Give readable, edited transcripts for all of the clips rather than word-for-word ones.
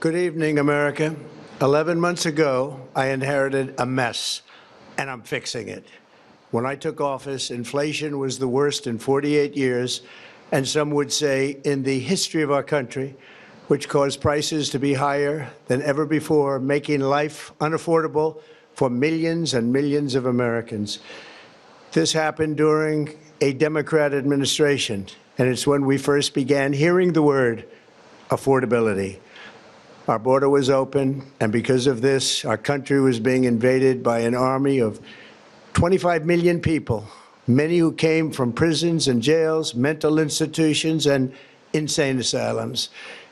Good evening, America. 11 months ago, I inherited a mess, and I'm fixing it. When I took office, inflation was the worst in 48 years, and some would say in the history of our country, which caused prices to be higher than ever before, making life unaffordable for millions and millions of Americans. This happened during a Democrat administration, and it's when we first began hearing the word affordability. Our border was open, and because of this, our country was being invaded by an army of 25 million people, many who came from prisons and jails, mental institutions, and insane asylums.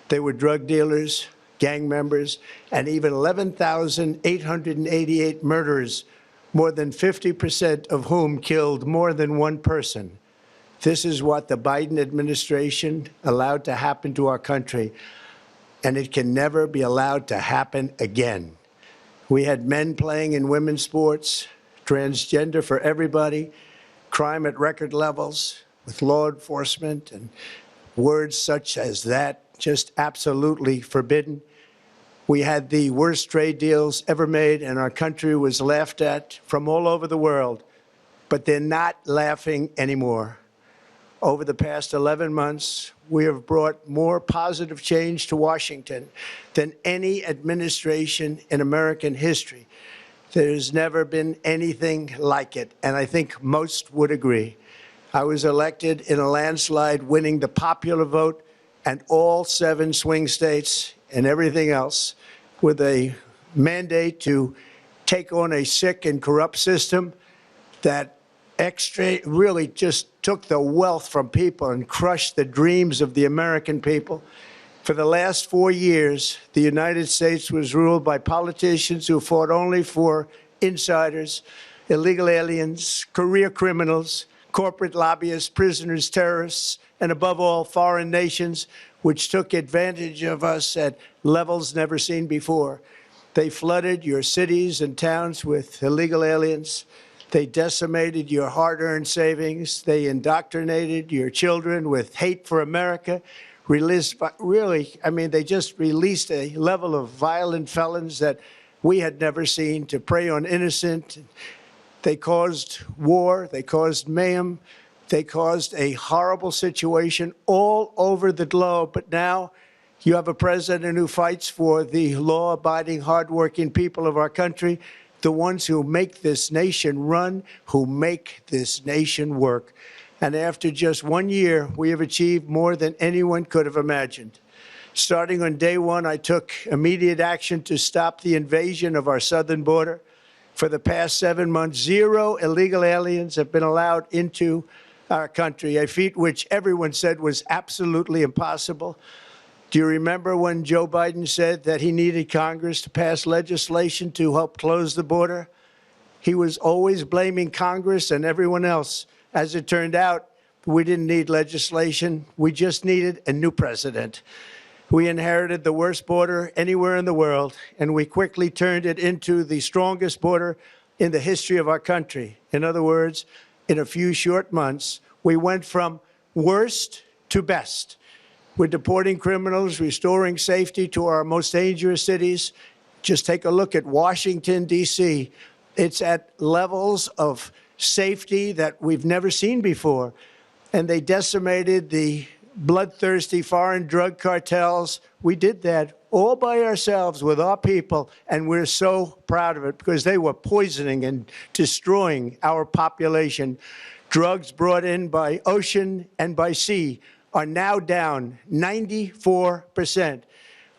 They were drug dealers, gang members, and even 11,888 murderers, more than 50% of whom killed more than one person. This is what the Biden administration allowed to happen to our country, and it can never be allowed to happen again. We had men playing in women's sports, transgender for everybody, crime at record levels with law enforcement, and words such as that just absolutely forbidden. We had the worst trade deals ever made, and our country was laughed at from all over the world, but they're not laughing anymore. Over the past 11 months, we have brought more positive change to Washington than any administration in American history. There's never been anything like it, and I think most would agree. I was elected in a landslide, winning the popular vote and all 7 swing states and everything else, with a mandate to take on a sick and corrupt system that really just took the wealth from people and crushed the dreams of the American people. For the last 4 years, the United States was ruled by politicians who fought only for insiders, illegal aliens, career criminals, corporate lobbyists, prisoners, terrorists, and above all, foreign nations, which took advantage of us at levels never seen before. They flooded your cities and towns with illegal aliens. They decimated your hard-earned savings. They indoctrinated your children with hate for America. They just released a level of violent felons that we had never seen to prey on innocent. They caused war. They caused mayhem. They caused a horrible situation all over the globe. But now you have a president who fights for the law-abiding, hardworking people of our country, the ones who make this nation run, who make this nation work. And after just 1 year, we have achieved more than anyone could have imagined. Starting on day one, I took immediate action to stop the invasion of our southern border. For the past 7 months, 0 illegal aliens have been allowed into our country, a feat which everyone said was absolutely impossible. Do you remember when Joe Biden said that he needed Congress to pass legislation to help close the border? He was always blaming Congress and everyone else. As it turned out, we didn't need legislation. We just needed a new president. We inherited the worst border anywhere in the world, and we quickly turned it into the strongest border in the history of our country. In other words, in a few short months, we went from worst to best. We're deporting criminals, restoring safety to our most dangerous cities. Just take a look at Washington, D.C. It's at levels of safety that we've never seen before. And they decimated the bloodthirsty foreign drug cartels. We did that all by ourselves with our people, and we're so proud of it because they were poisoning and destroying our population. Drugs brought in by ocean and by sea are now down 94%.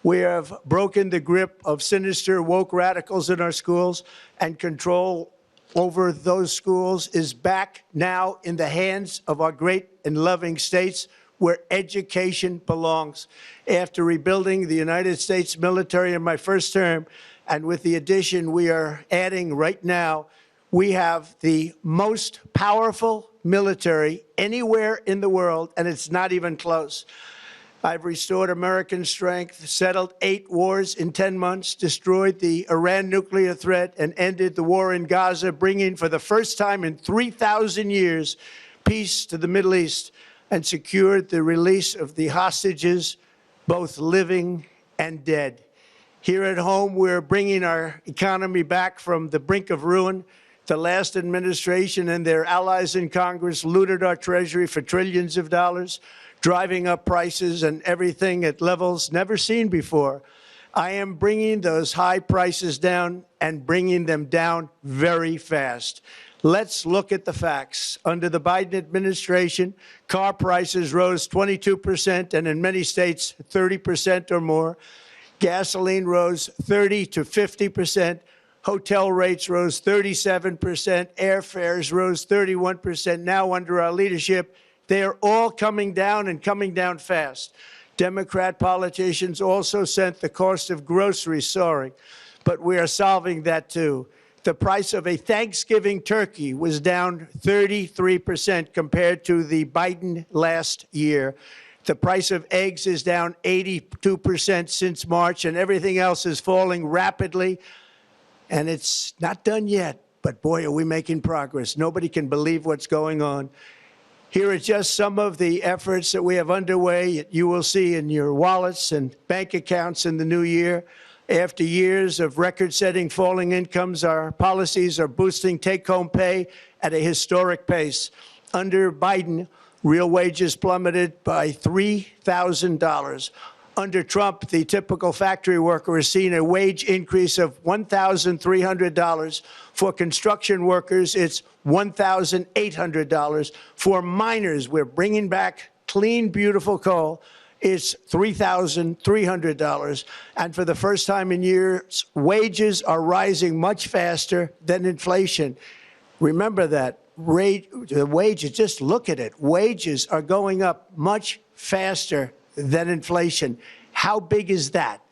We have broken the grip of sinister woke radicals in our schools, and control over those schools is back now in the hands of our great and loving states where education belongs. After rebuilding the United States military in my first term, and with the addition we are adding right now, we have the most powerful military anywhere in the world, and it's not even close. I've restored American strength, settled 8 wars in 10 months, destroyed the Iran nuclear threat, and ended the war in Gaza, bringing for the first time in 3,000 years peace to the Middle East, and secured the release of the hostages, both living and dead. Here at home, we're bringing our economy back from the brink of ruin. The last administration and their allies in Congress looted our Treasury for trillions of dollars, driving up prices and everything at levels never seen before. I am bringing those high prices down and bringing them down very fast. Let's look at the facts. Under the Biden administration, car prices rose 22% and in many states 30% or more. Gasoline rose 30 to 50%. Hotel rates rose 37%. Airfares rose 31%. Now, under our leadership, they are all coming down and coming down fast. Democrat politicians also sent the cost of groceries soaring, but we are solving that too. The price of a Thanksgiving turkey was down 33% compared to the Biden last year. The price of eggs is down 82% since March, and everything else is falling rapidly. And it's not done yet, but boy, are we making progress. Nobody can believe what's going on. Here are just some of the efforts that we have underway. You will see in your wallets and bank accounts in the new year. After years of record-setting falling incomes, our policies are boosting take-home pay at a historic pace. Under Biden, real wages plummeted by $3,000. Under Trump, the typical factory worker has seen a wage increase of $1,300. For construction workers, it's $1,800. For miners, we're bringing back clean, beautiful coal. It's $3,300. And for the first time in years, wages are rising much faster than inflation. Remember that. The wages, just look at it. Wages are going up much faster than inflation. How big is that?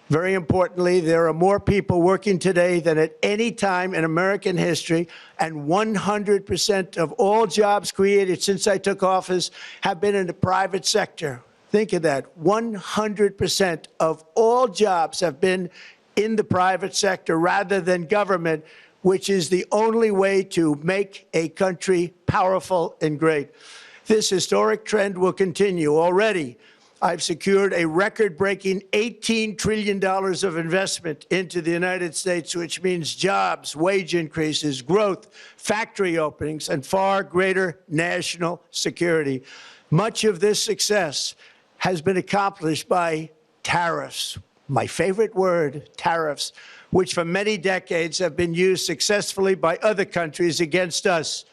Very importantly, there are more people working today than at any time in American history, and 100% of all jobs created since I took office have been in the private sector. Think of that. 100% of all jobs have been in the private sector rather than government, which is the only way to make a country powerful and great. This historic trend will continue. Already, I've secured a record-breaking $18 trillion of investment into the United States, which means jobs, wage increases, growth, factory openings, and far greater national security. Much of this success has been accomplished by tariffs. My favorite word, tariffs, which for many decades have been used successfully by other countries against us,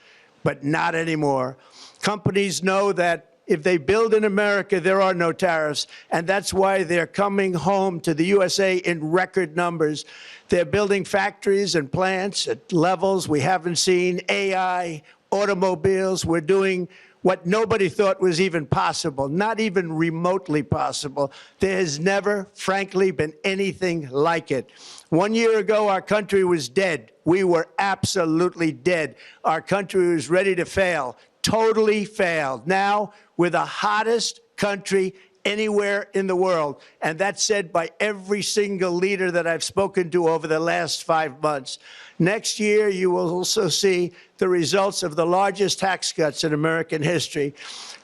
but not anymore. Companies know that if they build in America, there are no tariffs, and that's why they're coming home to the USA in record numbers. They're building factories and plants at levels we haven't seen, AI, automobiles. We're doing what nobody thought was even possible, not even remotely possible. There has never, frankly, been anything like it. 1 year ago, our country was dead. We were absolutely dead. Our country was ready to fail, totally failed. Now, we're the hottest country anywhere in the world, and that's said by every single leader that I've spoken to over the last 5 months. Next year, you will also see the results of the largest tax cuts in American history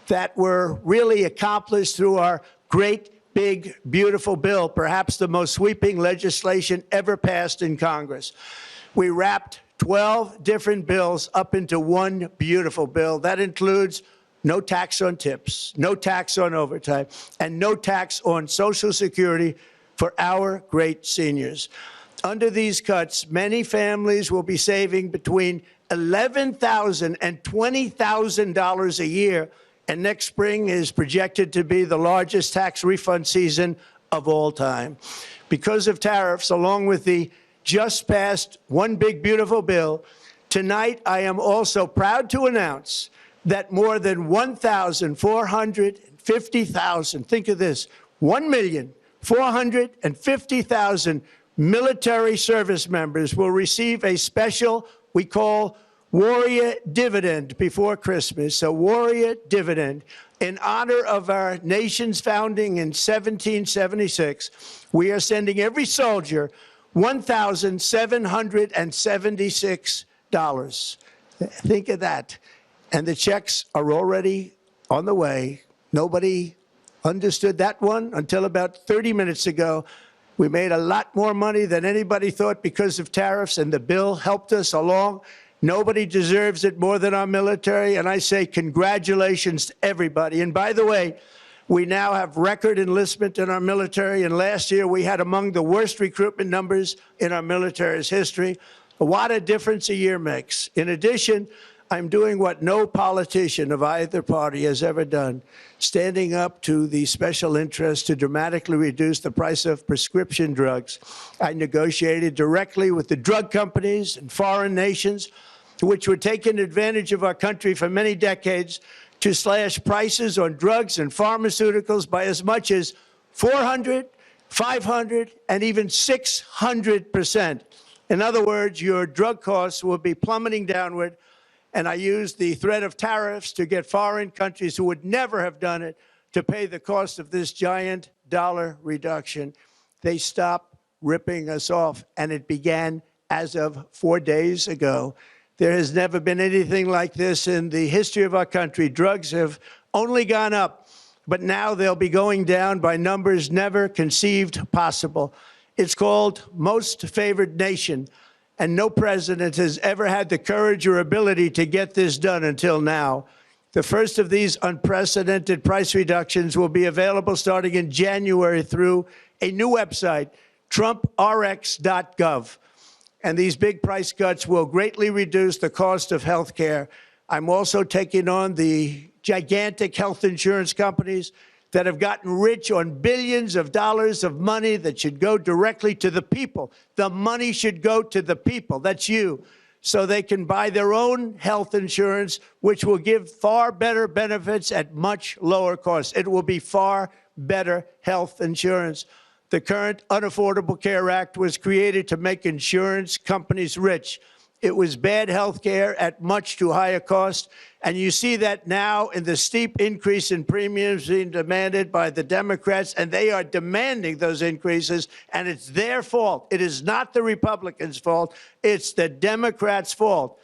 that were really accomplished through our great, big, beautiful bill, perhaps the most sweeping legislation ever passed in Congress. We wrapped 12 different bills up into one beautiful bill. That includes no tax on tips, no tax on overtime, and no tax on Social Security for our great seniors. Under these cuts, many families will be saving between $11,000 and $20,000 a year, and next spring is projected to be the largest tax refund season of all time. Because of tariffs, along with the just passed One Big Beautiful Bill, tonight I am also proud to announce that more than 1,450,000, think of this, 1,450,000 military service members will receive a special, we call Warrior Dividend before Christmas, a Warrior Dividend. In honor of our nation's founding in 1776, we are sending every soldier $1,776. Think of that. And the checks are already on the way. Nobody understood that one until about 30 minutes ago. We made a lot more money than anybody thought because of tariffs, and the bill helped us along. Nobody deserves it more than our military, and I say congratulations to everybody. And by the way, we now have record enlistment in our military, and last year we had among the worst recruitment numbers in our military's history. What a difference a year makes. In addition, I'm doing what no politician of either party has ever done, standing up to the special interests to dramatically reduce the price of prescription drugs. I negotiated directly with the drug companies and foreign nations, which were taking advantage of our country for many decades, to slash prices on drugs and pharmaceuticals by as much as 400, 500, and even 600%. In other words, your drug costs will be plummeting downward. And I used the threat of tariffs to get foreign countries who would never have done it to pay the cost of this giant dollar reduction. They stopped ripping us off, and it began as of 4 days ago. There has never been anything like this in the history of our country. Drugs have only gone up, but now they'll be going down by numbers never conceived possible. It's called Most Favored Nation. And no president has ever had the courage or ability to get this done until now. The first of these unprecedented price reductions will be available starting in January through a new website, TrumpRx.gov. And these big price cuts will greatly reduce the cost of health care. I'm also taking on the gigantic health insurance companies that have gotten rich on billions of dollars of money that should go directly to the people. The money should go to the people, that's you, so they can buy their own health insurance, which will give far better benefits at much lower costs. It will be far better health insurance. The current Unaffordable Care Act was created to make insurance companies rich. It was bad health care at much too high a cost. And you see that now in the steep increase in premiums being demanded by the Democrats, and they are demanding those increases, and it's their fault. It is not the Republicans' fault. It's the Democrats' fault.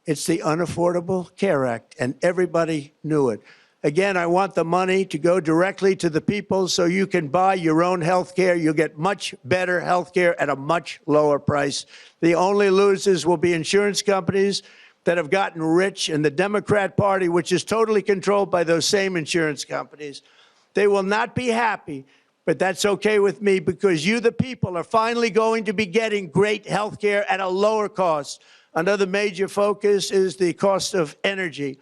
It's the Unaffordable Care Act, and everybody knew it. Again, I want the money to go directly to the people so you can buy your own health care. You'll get much better health care at a much lower price. The only losers will be insurance companies that have gotten rich, and the Democrat Party, which is totally controlled by those same insurance companies. They will not be happy, but that's okay with me, because you, the people, are finally going to be getting great health care at a lower cost. Another major focus is the cost of energy.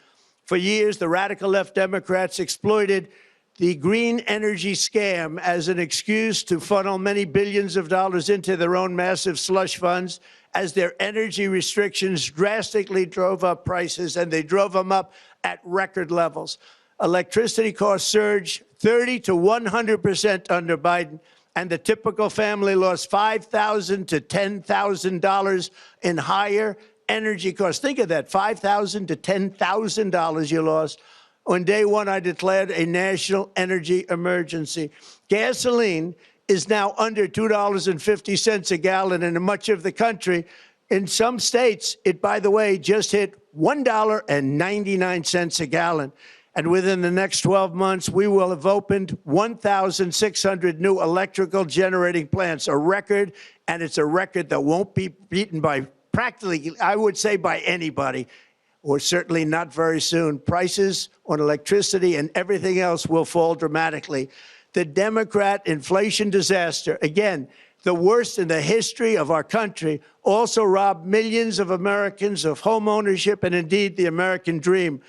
For years, the radical left Democrats exploited the green energy scam as an excuse to funnel many billions of dollars into their own massive slush funds, as their energy restrictions drastically drove up prices, and they drove them up at record levels. Electricity costs surged 30 to 100% under Biden, and the typical family lost $5,000 to $10,000 in higher energy costs. Think of that, $5,000 to $10,000 you lost. On day one, I declared a national energy emergency. Gasoline is now under $2.50 a gallon in much of the country. In some states, it, by the way, just hit $1.99 a gallon. And within the next 12 months, we will have opened 1,600 new electrical generating plants, a record, and it's a record that won't be beaten by practically, I would say, by anybody, or certainly not very soon. Prices on electricity and everything else will fall dramatically. The Democrat inflation disaster, again, the worst in the history of our country, also robbed millions of Americans of home ownership and indeed the American dream.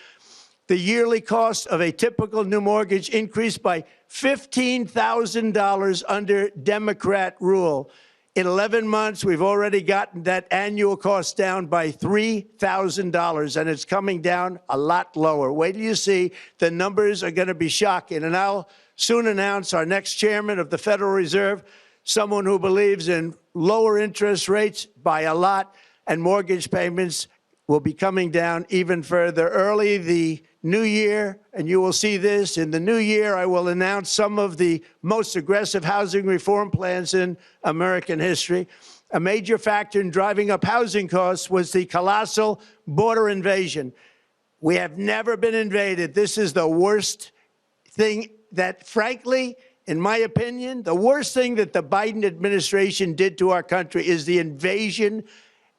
The yearly cost of a typical new mortgage increased by $15,000 under Democrat rule. In 11 months, we've already gotten that annual cost down by $3,000, and it's coming down a lot lower. Wait till you see. The numbers are going to be shocking. And I'll soon announce our next chairman of the Federal Reserve, someone who believes in lower interest rates by a lot, and mortgage payments will be coming down even further. Early the new year, and you will see this, in the new year, I will announce some of the most aggressive housing reform plans in American history. A major factor in driving up housing costs was the colossal border invasion. We have never been invaded. This is the worst thing that, frankly, in my opinion, the worst thing that the Biden administration did to our country is the invasion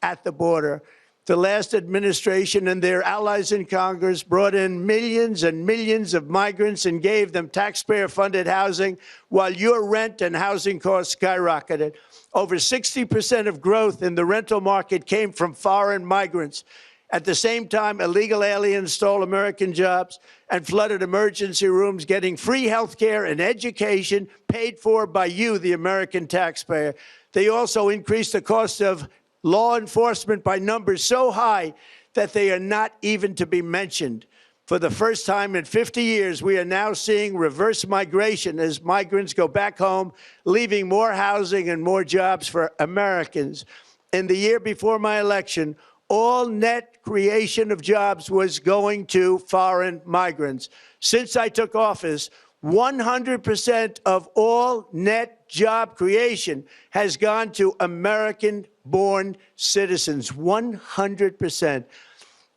at the border. The last administration and their allies in Congress brought in millions and millions of migrants and gave them taxpayer-funded housing while your rent and housing costs skyrocketed. Over 60% of growth in the rental market came from foreign migrants. At the same time, illegal aliens stole American jobs and flooded emergency rooms, getting free health care and education paid for by you, the American taxpayer. They also increased the cost of law enforcement by numbers so high that they are not even to be mentioned. For the first time in 50 years, we are now seeing reverse migration as migrants go back home, leaving more housing and more jobs for Americans. In the year before my election, all net creation of jobs was going to foreign migrants. Since I took office, 100% of all net job creation has gone to American-born citizens, 100%.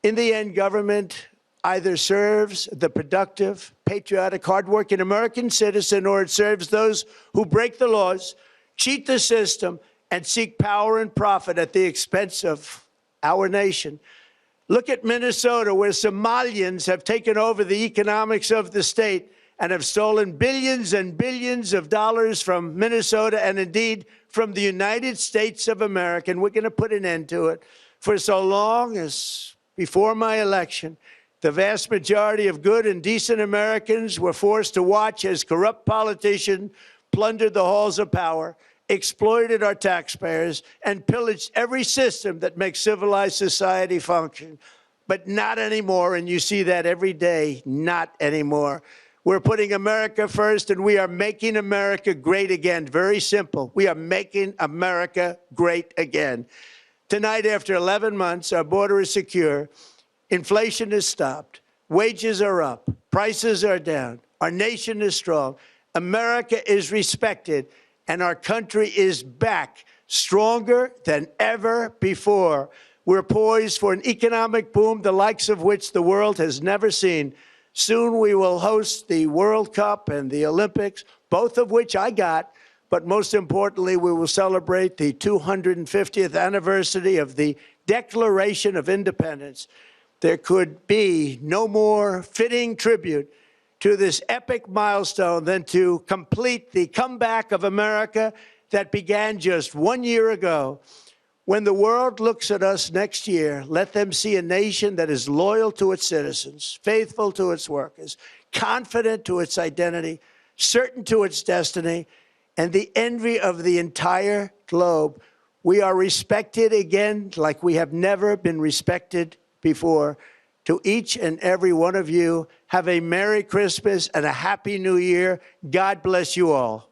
In the end, government either serves the productive, patriotic, hardworking American citizen, or it serves those who break the laws, cheat the system, and seek power and profit at the expense of our nation. Look at Minnesota, where Somalians have taken over the economics of the state and have stolen billions and billions of dollars from Minnesota and indeed from the United States of America. And we're going to put an end to it. For so long as before my election, the vast majority of good and decent Americans were forced to watch as corrupt politicians plundered the halls of power, exploited our taxpayers, and pillaged every system that makes civilized society function. But not anymore, and you see that every day, not anymore. We're putting America first, and we are making America great again. Very simple. We are making America great again. Tonight, after 11 months, our border is secure. Inflation is stopped. Wages are up. Prices are down. Our nation is strong. America is respected. And our country is back, stronger than ever before. We're poised for an economic boom, the likes of which the world has never seen. Soon we will host the World Cup and the Olympics, both of which I got. But most importantly, we will celebrate the 250th anniversary of the Declaration of Independence. There could be no more fitting tribute to this epic milestone than to complete the comeback of America that began just 1 year ago. When the world looks at us next year, let them see a nation that is loyal to its citizens, faithful to its workers, confident to its identity, certain to its destiny, and the envy of the entire globe. We are respected again like we have never been respected before. To each and every one of you, have a Merry Christmas and a Happy New Year. God bless you all.